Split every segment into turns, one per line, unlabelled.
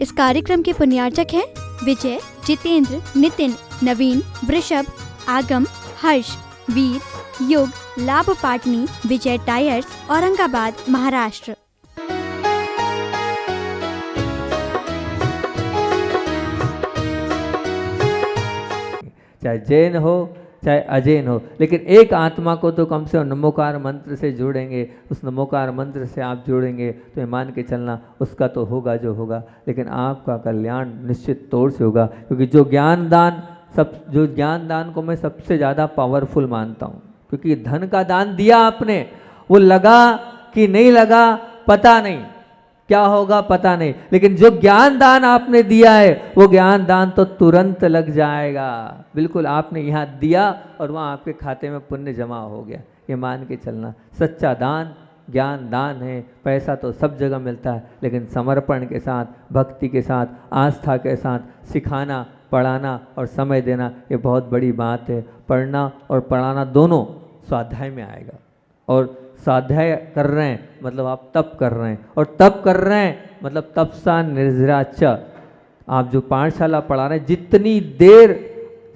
इस कार्यक्रम के पुण्यार्चक हैं विजय, जितेंद्र, नितिन, नवीन, वृषभ, आगम, हर्ष, वीर, युग, लाभ पाटनी, विजय टायर्स, औरंगाबाद, महाराष्ट्र।
चाहे जैन हो चाहे अजैन हो, लेकिन एक आत्मा को तो कम से कम नमोकार मंत्र से जोड़ेंगे। उस नमोकार मंत्र से आप जोड़ेंगे तो मान के चलना उसका तो होगा जो होगा, लेकिन आपका कल्याण निश्चित तौर से होगा। क्योंकि जो ज्ञान दान को मैं सबसे ज़्यादा पावरफुल मानता हूँ, क्योंकि धन का दान दिया आपने, वो लगा कि नहीं लगा पता नहीं, क्या होगा पता नहीं, लेकिन जो ज्ञान दान आपने दिया है वो ज्ञान दान तो तुरंत लग जाएगा। बिल्कुल आपने यहाँ दिया और वहाँ आपके खाते में पुण्य जमा हो गया। ये मान के चलना सच्चा दान ज्ञान दान है। पैसा तो सब जगह मिलता है, लेकिन समर्पण के साथ, भक्ति के साथ, आस्था के साथ सिखाना, पढ़ाना और समय देना, ये बहुत बड़ी बात है। पढ़ना और पढ़ाना दोनों स्वाध्याय में आएगा, और स्वाध्याय कर रहे हैं मतलब आप तप कर रहे हैं, और तप कर रहे हैं मतलब तपसा निर्जरा च। आप जो पाठशाला पढ़ा रहे हैं, जितनी देर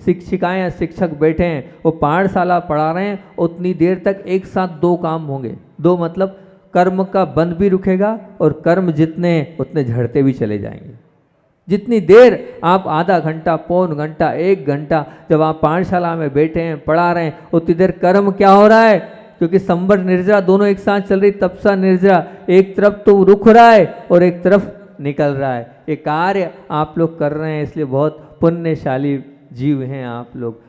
शिक्षिकाएं या शिक्षक बैठे हैं वो पाठशाला पढ़ा रहे हैं, उतनी देर तक एक साथ दो काम होंगे। दो मतलब कर्म का बंध भी रुकेगा और कर्म जितने उतने झड़ते भी चले जाएंगे। जितनी देर आप आधा घंटा, पौन घंटा, एक घंटा जब आप पाठशाला में बैठे हैं पढ़ा रहे हैं, उतनी देर कर्म क्या हो रहा है, क्योंकि संवर निर्जरा दोनों एक साथ चल रही, तपसा निर्जरा, एक तरफ तो रुक रहा है और एक तरफ निकल रहा है। ये कार्य आप लोग कर रहे हैं, इसलिए बहुत पुण्यशाली जीव हैं आप लोग।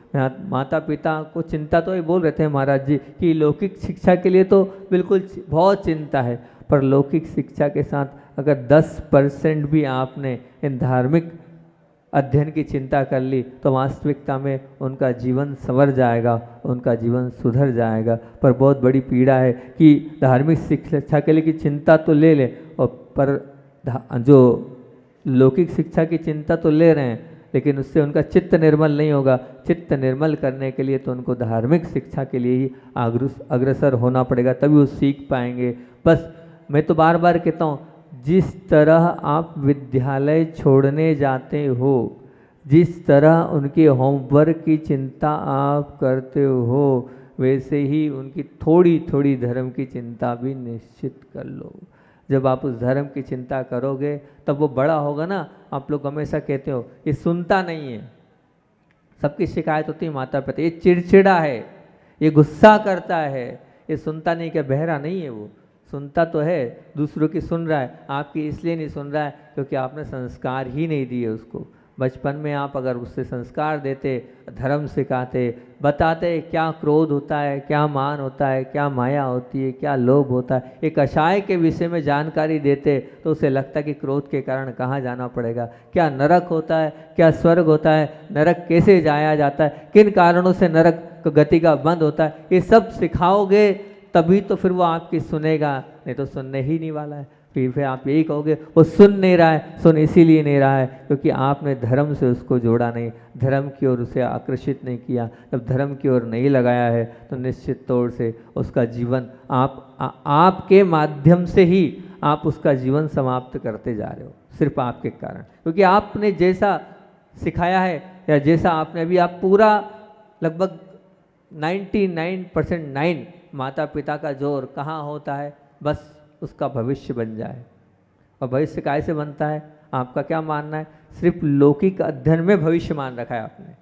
माता पिता को चिंता तो ये बोल रहे थे महाराज जी कि लौकिक शिक्षा के लिए तो बिल्कुल बहुत चिंता है, पर लौकिक शिक्षा के साथ अगर 10% भी आपने इन धार्मिक अध्ययन की चिंता कर ली तो वास्तविकता में उनका जीवन संवर जाएगा, उनका जीवन सुधर जाएगा। पर बहुत बड़ी पीड़ा है कि धार्मिक शिक्षा के लिए की चिंता तो ले लें, और पर जो लौकिक शिक्षा की चिंता तो ले रहे हैं, लेकिन उससे उनका चित्त निर्मल नहीं होगा। चित्त निर्मल करने के लिए तो उनको धार्मिक शिक्षा के लिए ही अग्रसर होना पड़ेगा, तभी वो सीख पाएंगे। बस मैं तो बार बार कहता हूँ, जिस तरह आप विद्यालय छोड़ने जाते हो, जिस तरह उनके होमवर्क की चिंता आप करते हो, वैसे ही उनकी थोड़ी थोड़ी धर्म की चिंता भी निश्चित कर लो। जब आप उस धर्म की चिंता करोगे तब वो बड़ा होगा ना। आप लोग हमेशा कहते हो ये सुनता नहीं है, सबकी शिकायत होती है माता पिता, ये चिड़चिड़ा है, ये गुस्सा करता है, ये सुनता नहीं। क्या बहरा नहीं है? वो सुनता तो है, दूसरों की सुन रहा है, आपकी इसलिए नहीं सुन रहा है क्योंकि आपने संस्कार ही नहीं दिए उसको। बचपन में आप अगर उससे संस्कार देते, धर्म सिखाते, बताते क्या क्रोध होता है, क्या मान होता है, क्या माया होती है, क्या लोभ होता है, एक कषाय के विषय में जानकारी देते तो उसे लगता कि क्रोध के कारण कहाँ जाना पड़ेगा, क्या नरक होता है, क्या स्वर्ग होता है, नरक कैसे जाया जाता है, किन कारणों से नरक गति का बंद होता है, ये सब सिखाओगे तभी तो फिर वो आपकी सुनेगा, नहीं तो सुनने ही नहीं वाला है। फिर आप यही कहोगे वो सुन नहीं रहा है, सुन इसीलिए नहीं रहा है क्योंकि आपने धर्म से उसको जोड़ा नहीं, धर्म की ओर उसे आकर्षित नहीं किया। जब धर्म की ओर नहीं लगाया है तो निश्चित तौर से उसका जीवन आपके माध्यम से ही आप उसका जीवन समाप्त करते जा रहे हो, सिर्फ आपके कारण। क्योंकि आपने जैसा सिखाया है या जैसा आपने अभी, आप पूरा लगभग 99% माता पिता का जोर कहाँ होता है, बस उसका भविष्य बन जाए। और भविष्य कैसे बनता है? आपका क्या मानना है? सिर्फ लौकिक अध्ययन में भविष्य मान रखा है आपने।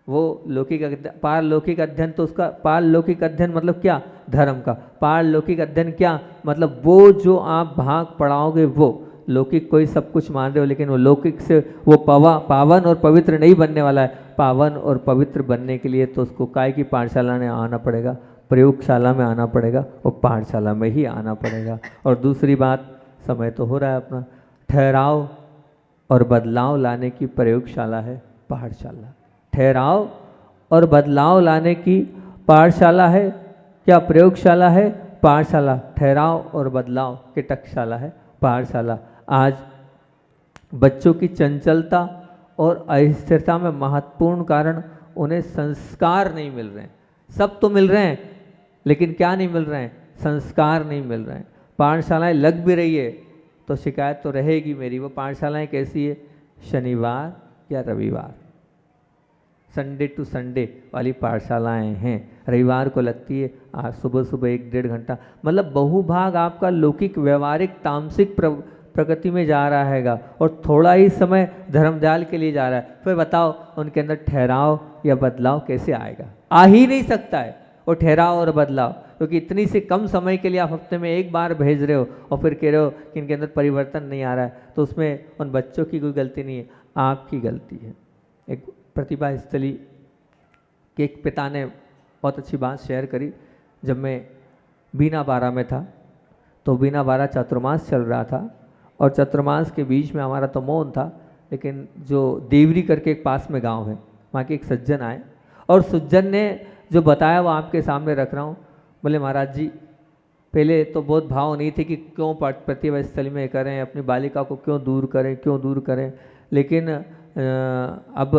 वो लौकिक पारलौकिक अध्ययन, तो उसका पारलौकिक अध्ययन मतलब क्या? धर्म का। पारलौकिक अध्ययन क्या मतलब? वो जो आप भाग पढ़ाओगे वो लौकिक कोई सब कुछ मान रहे हो, लेकिन वो लौकिक से वो पावन और पवित्र नहीं बनने वाला है। पावन और पवित्र बनने के लिए तो उसको काय की पाठशाला में आना पड़ेगा, प्रयोगशाला में आना पड़ेगा, और पाठशाला में ही आना पड़ेगा। और दूसरी बात, समय तो हो रहा है अपना, ठहराव और बदलाव लाने की प्रयोगशाला है पाठशाला। ठहराव और बदलाव लाने की पाठशाला है क्या? प्रयोगशाला है पाठशाला। ठहराव और बदलाव की टकशाला है पाठशाला। आज बच्चों की चंचलता और अस्थिरता में महत्वपूर्ण कारण उन्हें संस्कार नहीं मिल रहे हैं। सब तो मिल रहे हैं लेकिन क्या नहीं मिल रहे हैं? संस्कार नहीं मिल रहे हैं। पाठशालाएं लग भी रही है तो शिकायत तो रहेगी मेरी। वो पाठशालाएं कैसी है? शनिवार या रविवार, संडे टू संडे वाली पाठशालाएं हैं। रविवार को लगती है आज सुबह सुबह 1-1.5 घंटा, मतलब बहुभाग आपका लौकिक व्यवहारिक तामसिक प्रगति में जा रहा हैगा और थोड़ा ही समय धर्मजाल के लिए जा रहा है। फिर बताओ उनके अंदर ठहराव या बदलाव कैसे आएगा? आ ही नहीं सकता है वो ठहराव और बदलाव, क्योंकि इतनी से कम समय के लिए आप हफ्ते में एक बार भेज रहे हो और फिर कह रहे हो कि इनके अंदर परिवर्तन नहीं आ रहा है। तो उसमें उन बच्चों की कोई गलती नहीं है, आपकी गलती है। एक प्रतिभा स्थली के एक पिता ने बहुत अच्छी बात शेयर करी। जब मैं बीना बारा में था तो बीना बारा चातुर्मास चल रहा था और चातुर्मास के बीच में हमारा तो मौन था, लेकिन जो देवरी करके एक पास में गांव है, वहाँ के एक सज्जन आए और सज्जन ने जो बताया वो आपके सामने रख रहा हूँ। बोले महाराज जी, पहले तो बहुत भाव नहीं थे कि क्यों प्रतिभा स्थली में करें, अपनी बालिका को क्यों दूर करें, लेकिन अब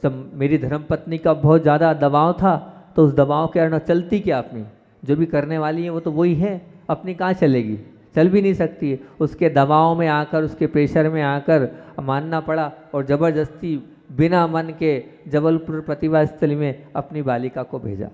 जब मेरी धर्मपत्नी का बहुत ज़्यादा दबाव था तो उस दबाव के कारण चलती क्या अपनी, जो भी करने वाली है वो तो वही है, अपनी कहाँ चलेगी, चल भी नहीं सकती है। उसके दबाव में आकर, उसके प्रेशर में आकर मानना पड़ा और ज़बरदस्ती बिना मन के जबलपुर प्रतिभा स्थली में अपनी बालिका को भेजा।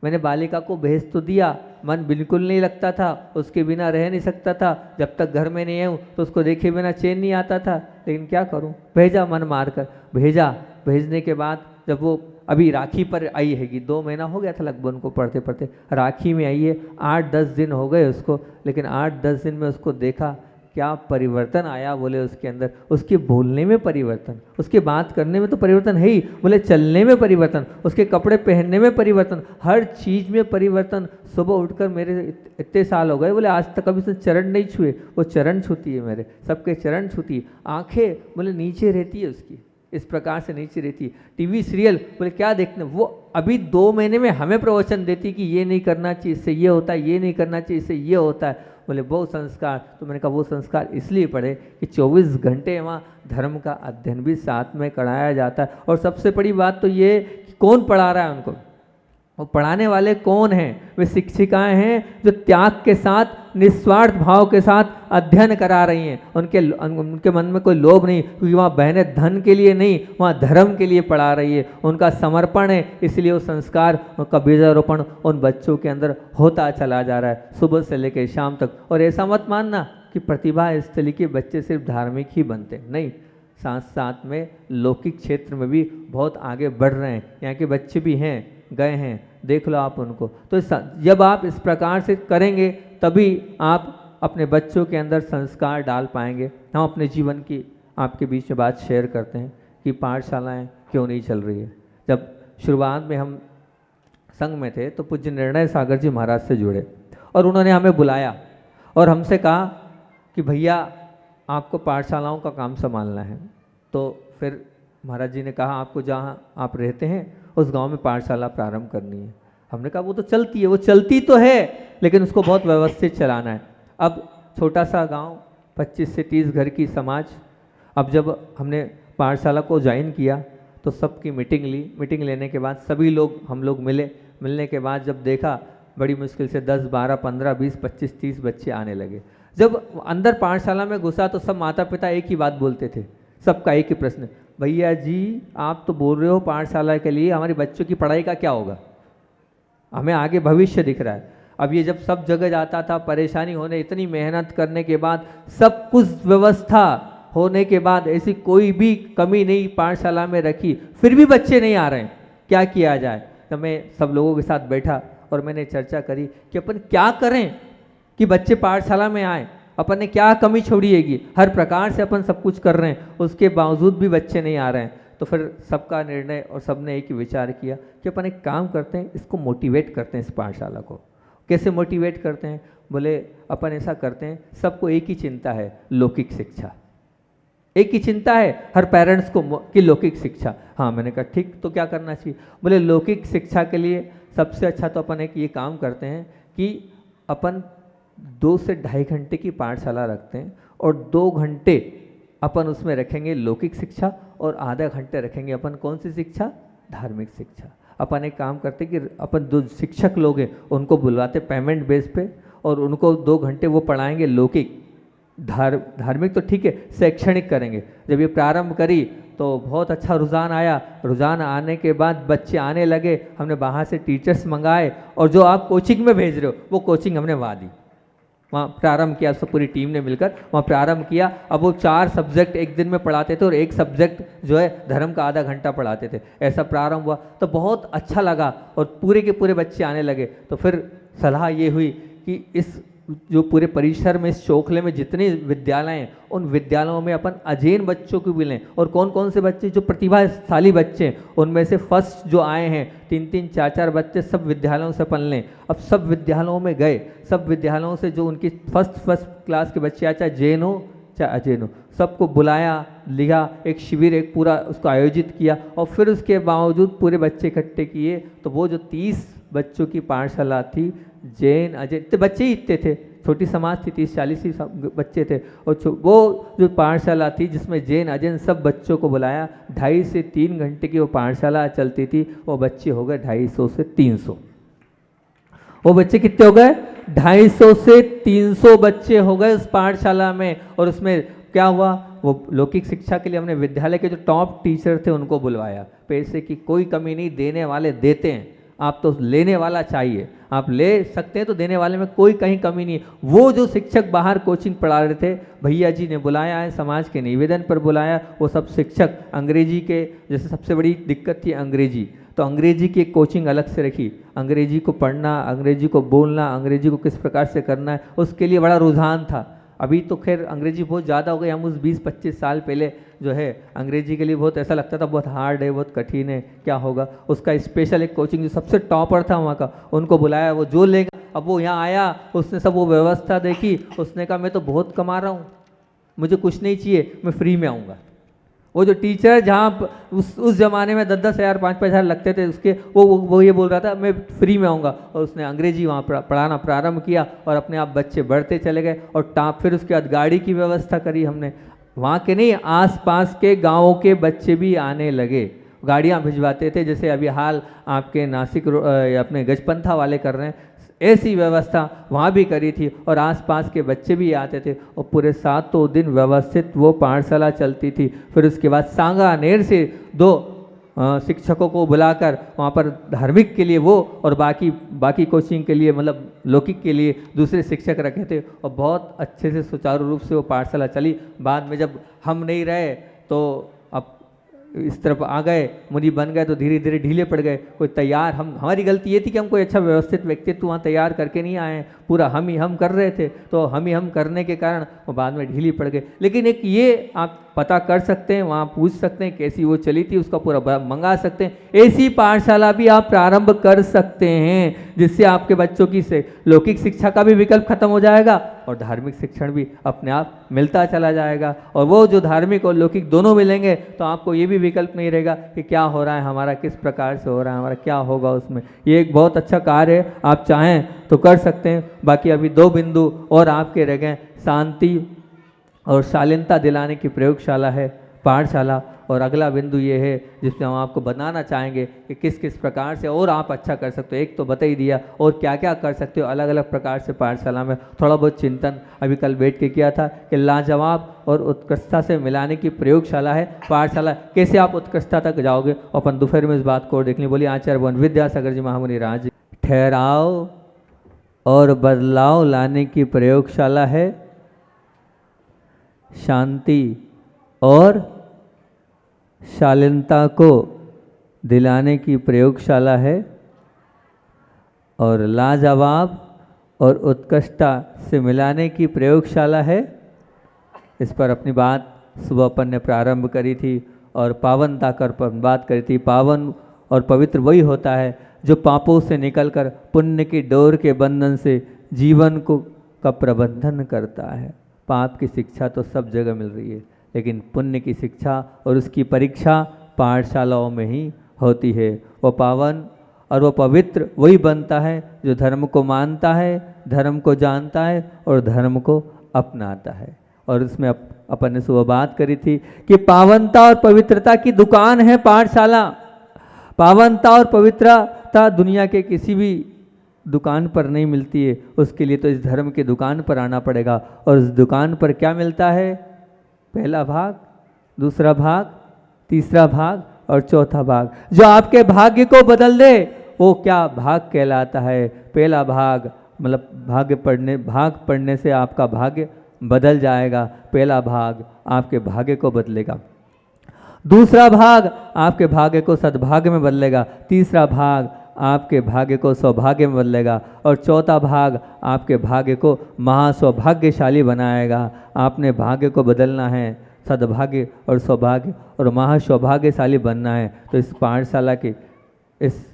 मैंने बालिका को भेज तो दिया, मन बिल्कुल नहीं लगता था, उसके बिना रह नहीं सकता था। जब तक घर में नहीं आऊँ तो उसको देखे बिना चैन नहीं आता था, लेकिन क्या करूँ, भेजा मन मार कर भेजा। भेजने के बाद जब वो अभी राखी पर आई हैगी, 2 महीना हो गया था लगभग उनको पढ़ते पढ़ते, राखी में आई है, 8-10 दिन हो गए उसको, लेकिन 8-10 दिन में उसको देखा क्या परिवर्तन आया। बोले उसके अंदर, उसके बोलने में परिवर्तन, उसके बात करने में तो परिवर्तन है ही, बोले चलने में परिवर्तन, उसके कपड़े पहनने में परिवर्तन, हर चीज़ में परिवर्तन। सुबह उठकर मेरे इतने साल हो गए, बोले आज तक कभी उसने चरण नहीं छुए, वो चरण छूती है, मेरे सबके चरण छूती है। आंखें बोले नीचे रहती है उसकी, इस प्रकार से नीचे रहती है। टीवी सीरियल बोले क्या देखने, वो अभी 2 महीने में हमें प्रवचन देती कि ये नहीं करना चाहिए, इससे ये होता है, ये नहीं करना चाहिए, इससे ये होता है। बोले वो संस्कार, तो मैंने कहा वो संस्कार इसलिए पढ़े कि 24 घंटे वहाँ धर्म का अध्ययन भी साथ में कराया जाता है। और सबसे बड़ी बात तो ये कि कौन पढ़ा रहा है उनको, वो पढ़ाने वाले कौन हैं? वे शिक्षिकाएं हैं जो त्याग के साथ, निस्वार्थ भाव के साथ अध्ययन करा रही हैं। उनके मन में कोई लोभ नहीं, क्योंकि वहाँ बहनें धन के लिए नहीं, वहाँ धर्म के लिए पढ़ा रही है। उनका समर्पण है, इसलिए वो संस्कार, उनका बीजारोपण उन बच्चों के अंदर होता चला जा रहा है सुबह से लेकर शाम तक। और ऐसा मत मानना कि प्रतिभा स्थली के बच्चे सिर्फ धार्मिक ही बनते, नहीं, साथ साथ में लौकिक क्षेत्र में भी बहुत आगे बढ़ रहे हैं। यहाँ के बच्चे भी हैं, गए हैं, देख लो आप उनको। तो जब आप इस प्रकार से करेंगे तभी आप अपने बच्चों के अंदर संस्कार डाल पाएंगे। हम अपने जीवन की आपके बीच में बात शेयर करते हैं कि पाठशालाएं क्यों नहीं चल रही है। जब शुरुआत में हम संघ में थे तो पूज्य निर्णय सागर जी महाराज से जुड़े और उन्होंने हमें बुलाया और हमसे कहा कि भैया आपको पाठशालाओं का काम संभालना है। तो फिर महाराज जी ने कहा आपको जहाँ आप रहते हैं उस गांव में पाठशाला प्रारंभ करनी है। हमने कहा वो तो चलती है, वो चलती तो है, लेकिन उसको बहुत व्यवस्थित चलाना है। अब छोटा सा गांव, 25 से 30 घर की समाज। अब जब हमने पाठशाला को ज्वाइन किया तो सबकी मीटिंग ली। मीटिंग लेने के बाद सभी लोग, हम लोग मिले। मिलने के बाद जब देखा, बड़ी मुश्किल से 10, 12, 15, 20, 25, 30 बच्चे आने लगे। जब अंदर पाठशाला में घुसा तो सब माता पिता एक ही बात बोलते थे, सबका एक ही प्रश्न, भैया जी आप तो बोल रहे हो पाठशाला के लिए, हमारे बच्चों की पढ़ाई का क्या होगा, हमें आगे भविष्य दिख रहा है। अब ये जब सब जगह जाता था, परेशानी होने, इतनी मेहनत करने के बाद, सब कुछ व्यवस्था होने के बाद ऐसी कोई भी कमी नहीं पाठशाला में रखी, फिर भी बच्चे नहीं आ रहे हैं, क्या किया जाए। तो मैं सब लोगों के साथ बैठा और मैंने चर्चा करी कि अपन क्या करें कि बच्चे पाठशाला में आए। अपन ने क्या कमी छोड़िएगी, हर प्रकार से अपन सब कुछ कर रहे हैं, उसके बावजूद भी बच्चे नहीं आ रहे हैं। तो फिर सबका निर्णय और सबने एक ही विचार किया कि अपन एक काम करते हैं, इसको मोटिवेट करते हैं, इस पाठशाला को। कैसे मोटिवेट करते हैं? बोले अपन ऐसा करते हैं, सबको एक ही चिंता है, लौकिक शिक्षा। एक ही चिंता है हर पेरेंट्स को कि लौकिक शिक्षा। हाँ, मैंने कहा ठीक, तो क्या करना चाहिए? बोले लौकिक शिक्षा के लिए सबसे अच्छा तो अपन एक ये काम करते हैं कि अपन 2 से ढाई घंटे की पाठशाला रखते हैं और 2 घंटे अपन उसमें रखेंगे लौकिक शिक्षा और आधा घंटे रखेंगे अपन कौन सी शिक्षा? धार्मिक शिक्षा। अपन एक काम करते कि अपन 2 शिक्षक लोग हैं उनको बुलवाते पेमेंट बेस पे और उनको 2 घंटे वो पढ़ाएंगे लौकिक, धार्मिक तो ठीक है, शैक्षणिक करेंगे। जब ये प्रारंभ करी तो बहुत अच्छा रुझान आया। रुझान आने के बाद बच्चे आने लगे, हमने बाहर से टीचर्स मंगाए, और जो आप कोचिंग में भेज रहे हो वो कोचिंग हमने वहाँ दी, वहाँ प्रारंभ किया। सब पूरी टीम ने मिलकर वहाँ प्रारंभ किया। अब वो 4 सब्जेक्ट एक दिन में पढ़ाते थे और एक सब्जेक्ट जो है धर्म का आधा घंटा पढ़ाते थे। ऐसा प्रारंभ हुआ तो बहुत अच्छा लगा और पूरे के पूरे बच्चे आने लगे। तो फिर सलाह ये हुई कि इस जो पूरे परिसर में, इस चोखले में जितने विद्यालय हैं, उन विद्यालयों में अपन अजैन बच्चों को भी लें। और कौन कौन से बच्चे जो प्रतिभाशाली बच्चे हैं, उनमें से फर्स्ट जो आए हैं 3-3, 4-4 बच्चे, सब विद्यालयों से अपन लें। अब सब विद्यालयों में गए, सब विद्यालयों से जो उनकी फर्स्ट क्लास के बच्चे आए, चाहे जैन हो चाहे अजैन हो, सबको बुलाया, लिया, एक शिविर एक पूरा उसको आयोजित किया। और फिर उसके बावजूद पूरे बच्चे इकट्ठे किए तो वो जो 30 बच्चों की पाठशाला थी, जैन अजैन इतने बच्चे ही इतने थे, छोटी समाज थी, 30-40 ही बच्चे थे। और वो जो पाठशाला थी जिसमें जैन अजैन सब बच्चों को बुलाया, 2.5 से 3 घंटे की वो पाठशाला चलती थी। वो बच्चे हो गए 250 से 300। वो बच्चे कितने हो गए? 250 से 300 बच्चे हो गए उस पाठशाला में। और उसमें क्या हुआ, वो लौकिक शिक्षा के लिए हमने विद्यालय के जो टॉप टीचर थे उनको बुलवाया। पैसे की कोई कमी नहीं, देने वाले देते हैं, आप तो लेने वाला चाहिए। आप ले सकते हैं तो देने वाले में कोई कहीं कमी नहीं है। वो जो शिक्षक बाहर कोचिंग पढ़ा रहे थे, भैया जी ने बुलाया है, समाज के निवेदन पर बुलाया। वो सब शिक्षक अंग्रेजी के, जैसे सबसे बड़ी दिक्कत थी अंग्रेजी, तो अंग्रेजी की कोचिंग अलग से रखी। अंग्रेजी को पढ़ना, अंग्रेजी को बोलना, अंग्रेजी को किस प्रकार से करना है, उसके लिए बड़ा रुझान था। अभी तो खैर अंग्रेजी बहुत ज़्यादा हो गई। हम उस 20-25 साल पहले जो है अंग्रेजी के लिए बहुत ऐसा लगता था बहुत हार्ड है, बहुत कठिन है, क्या होगा। उसका स्पेशल एक कोचिंग जो सबसे टॉपर था वहाँ का, उनको बुलाया। वो जो लेगा, अब वो यहाँ आया, उसने सब वो व्यवस्था देखी, उसने कहा मैं तो बहुत कमा रहा हूँ, मुझे कुछ नहीं चाहिए, मैं फ्री में आऊँगा। वो जो टीचर जहाँ उस ज़माने में 10-10 हज़ार 5-5 हज़ार लगते थे उसके, वो ये बोल रहा था मैं फ्री में आऊँगा। और उसने अंग्रेजी वहाँ पढ़ाना प्रारंभ किया और अपने आप बच्चे बढ़ते चले गए। और फिर उसके बाद गाड़ी की व्यवस्था करी हमने, वहाँ के नहीं आसपास के गाँवों के बच्चे भी आने लगे, गाड़ियाँ भिजवाते थे, जैसे अभी हाल आपके नासिक अपने गजपंथा वाले कर रहे हैं, ऐसी व्यवस्था वहाँ भी करी थी। और आसपास के बच्चे भी आते थे और पूरे 7 दिन व्यवस्थित वो पाठशाला चलती थी। फिर उसके बाद सांगानेर से 2 शिक्षकों को बुलाकर वहाँ पर धार्मिक के लिए वो और बाकी कोचिंग के लिए, मतलब लौकिक के लिए दूसरे शिक्षक रखे थे। और बहुत अच्छे से सुचारू रूप से वो पाठशाला चली। बाद में जब हम नहीं रहे तो अब इस तरफ आ गए, मुनि बन गए, तो धीरे धीरे ढीले पड़ गए। कोई तैयार, हमारी गलती ये थी कि हम कोई अच्छा व्यवस्थित व्यक्तित्व वहाँ तैयार करके नहीं आए, पूरा हम कर रहे थे। तो हम करने के कारण वो बाद में ढीली पड़ गए। लेकिन एक ये आप पता कर सकते हैं, वहाँ पूछ सकते हैं कैसी वो चली थी, उसका पूरा मंगा सकते हैं। ऐसी पाठशाला भी आप प्रारंभ कर सकते हैं जिससे आपके बच्चों की लौकिक शिक्षा का भी विकल्प खत्म हो जाएगा और धार्मिक शिक्षण भी अपने आप मिलता चला जाएगा। और वो जो धार्मिक और लौकिक दोनों मिलेंगे तो आपको ये भी विकल्प नहीं रहेगा कि क्या हो रहा है हमारा, किस प्रकार से हो रहा है हमारा, क्या होगा उसमें। ये एक बहुत अच्छा कार्य है, आप चाहें तो कर सकते हैं। बाकी अभी 2 बिंदु और आपके रह गए, शांति और शालीनता दिलाने की प्रयोगशाला है, पाठशाला। और अगला बिंदु ये है जिसमें हम आपको बताना चाहेंगे कि किस किस प्रकार से और आप अच्छा कर सकते हो। एक तो बता ही दिया, और क्या क्या कर सकते हो अलग अलग प्रकार से पाठशाला में। थोड़ा बहुत चिंतन अभी कल बैठ के किया था कि लाजवाब और उत्कृष्टता से मिलाने की प्रयोगशाला है पाठशाला। कैसे आप उत्कृष्टता तक जाओगे, अपन दोपहर में इस बात को देख लें। बोलिए आचार्य भवन विद्यासागर जी महामुनि राज। ठहराव और बदलाव लाने की प्रयोगशाला है, शांति और शालीनता को दिलाने की प्रयोगशाला है, और लाजवाब और उत्कृष्टता से मिलाने की प्रयोगशाला है। इस पर अपनी बात सुबह अपन ने प्रारंभ करी थी और पावनता कर बात करी थी। पावन और पवित्र वही होता है जो पापों से निकलकर पुण्य की डोर के बंधन से जीवन का प्रबंधन करता है। पाप की शिक्षा तो सब जगह मिल रही है, लेकिन पुण्य की शिक्षा और उसकी परीक्षा पाठशालाओं में ही होती है। वो पावन और वो पवित्र वही बनता है जो धर्म को मानता है, धर्म को जानता है और धर्म को अपनाता है। और इसमें अपन ने सुबह बात करी थी कि पावनता और पवित्रता की दुकान है पाठशाला। पावनता और पवित्रता दुनिया के किसी भी दुकान पर नहीं मिलती है, उसके लिए तो इस धर्म की दुकान पर आना पड़ेगा। और उस दुकान पर क्या मिलता है? पहला भाग, दूसरा भाग, तीसरा भाग और चौथा भाग। जो आपके भाग्य को बदल दे वो क्या भाग कहलाता है? पहला भाग मतलब भाग पढ़ने से आपका भाग्य बदल जाएगा। पहला भाग आपके भाग्य को बदलेगा, दूसरा भाग आपके भाग्य को सद्भाग्य में बदलेगा, तीसरा भाग आपके भाग्य को सौभाग्य में बदलेगा और चौथा भाग आपके भाग्य को महासौभाग्यशाली बनाएगा। आपने भाग्य को बदलना है, सद्भाग्य और सौभाग्य और महासौभाग्यशाली बनना है, तो इस पाठशाला के इस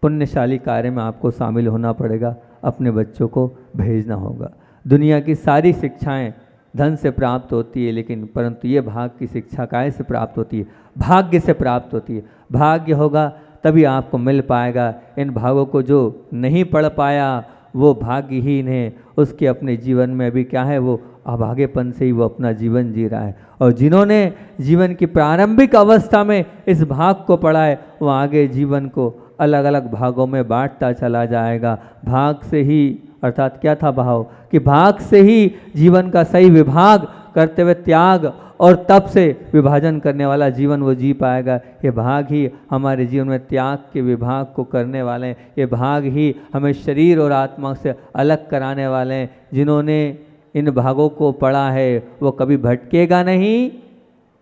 पुण्यशाली कार्य में आपको शामिल होना पड़ेगा, अपने बच्चों को भेजना होगा। दुनिया की सारी शिक्षाएं धन से प्राप्त होती है, लेकिन परंतु ये भाग की शिक्षा काय से प्राप्त होती है? भाग्य से प्राप्त होती है। भाग्य होगा तभी आपको मिल पाएगा। इन भागों को जो नहीं पढ़ पाया वो भाग्यहीन है, उसके अपने जीवन में अभी क्या है, वो अभागेपन से ही वो अपना जीवन जी रहा है। और जिन्होंने जीवन की प्रारंभिक अवस्था में इस भाग को पढ़ा है वो आगे जीवन को अलग अलग भागों में बांटता चला जाएगा। भाग से ही, अर्थात क्या था भाव, कि भाग से ही जीवन का सही विभाग करते हुए त्याग और तप से विभाजन करने वाला जीवन वो जी पाएगा। ये भाग ही हमारे जीवन में त्याग के विभाग को करने वाले हैं। ये भाग ही हमें शरीर और आत्मा से अलग कराने वाले हैं। जिन्होंने इन भागों को पढ़ा है वो कभी भटकेगा नहीं,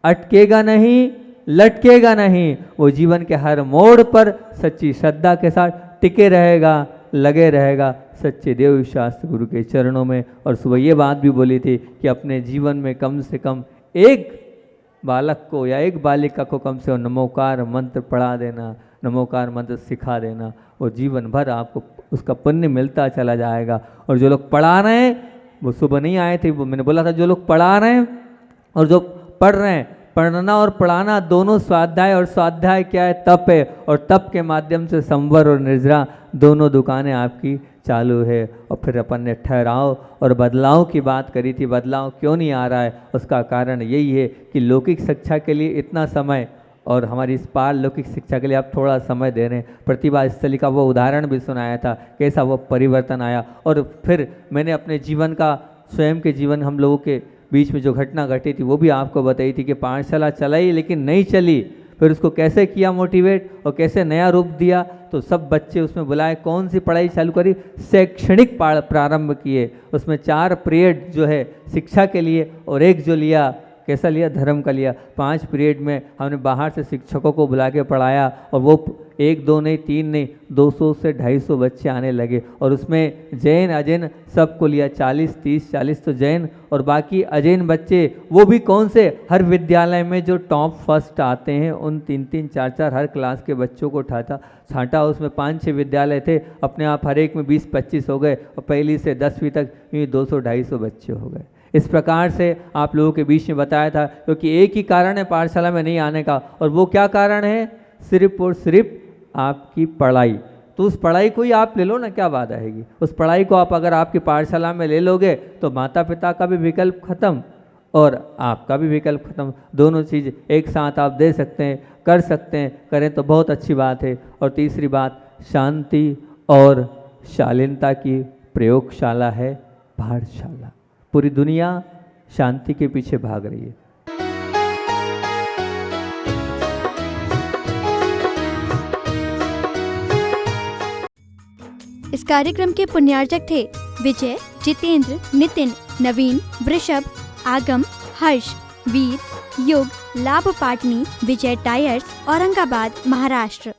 अटकेगा नहीं, लटकेगा नहीं। वो जीवन के हर मोड़ पर सच्ची श्रद्धा के साथ टिके रहेगा, लगे रहेगा सच्चे देव शास्त्र गुरु के चरणों में। और सुबह ये बात भी बोली थी कि अपने जीवन में कम से कम एक बालक को या एक बालिका को कम से कम नमोकार मंत्र पढ़ा देना, नमोकार मंत्र सिखा देना, वो जीवन भर आपको उसका पुण्य मिलता चला जाएगा। और जो लोग पढ़ा रहे हैं वो सुबह नहीं आए थे, वो मैंने बोला था जो लोग पढ़ा रहे हैं और जो पढ़ रहे हैं, पढ़ना और पढ़ाना दोनों स्वाध्याय, और स्वाध्याय क्या है, तप है, और तप के माध्यम से संवर और निर्जरा दोनों दुकानें आपकी चालू है। और फिर अपन ने ठहराव और बदलाव की बात करी थी। बदलाव क्यों नहीं आ रहा है? उसका कारण यही है कि लौकिक शिक्षा के लिए इतना समय और हमारी इस पारलौकिक शिक्षा के लिए आप थोड़ा समय दे रहे हैं। प्रतिभा स्थली का वो उदाहरण भी सुनाया था, कैसा वो परिवर्तन आया। और फिर मैंने अपने जीवन का, स्वयं के जीवन, हम लोगों के बीच में जो घटना घटी थी वो भी आपको बताई थी कि पाठशाला चलाई लेकिन नहीं चली। फिर उसको कैसे किया मोटिवेट और कैसे नया रूप दिया, तो सब बच्चे उसमें बुलाए, कौन सी पढ़ाई चालू करी, शैक्षणिक प्रारंभ किए। उसमें 4 पीरियड जो है शिक्षा के लिए और एक जो लिया, कैसा लिया, धर्म का लिया। 5 पीरियड में हमने बाहर से शिक्षकों को बुला के पढ़ाया और वो 1 2 नहीं 3 नहीं 200 से 250 बच्चे आने लगे। और उसमें जैन अजैन सबको लिया, 40 30 40 तो जैन और बाकी अजैन बच्चे। वो भी कौन से, हर विद्यालय में जो टॉप फर्स्ट आते हैं उन 3 4 4 हर क्लास के बच्चों को छांटा। उसमें 5 6 विद्यालय थे, अपने आप हर एक में 20 25 हो गए और पहली से 10वीं तक 200 250 बच्चे हो गए। इस प्रकार से आप लोगों के बीच में बताया था, क्योंकि एक ही कारण है पाठशाला में नहीं आने का, और वो क्या कारण है, सिर्फ और सिर्फ आपकी पढ़ाई। तो उस पढ़ाई को ही आप ले लो ना, क्या बात आएगी। उस पढ़ाई को आप अगर आपकी पाठशाला में ले लोगे तो माता पिता का भी विकल्प खत्म और आपका भी विकल्प खत्म। दोनों चीज़ एक साथ आप दे सकते हैं, कर सकते हैं, करें तो बहुत अच्छी बात है। और तीसरी बात, शांति और शालीनता की प्रयोगशाला है पाठशाला। पूरी दुनिया शांति के पीछे भाग रही है।
इस कार्यक्रम के पुण्यार्चक थे विजय, जितेंद्र, नितिन, नवीन, वृषभ, आगम, हर्ष, वीर, युग, लाभ पाटनी, विजय टायर्स, औरंगाबाद, महाराष्ट्र।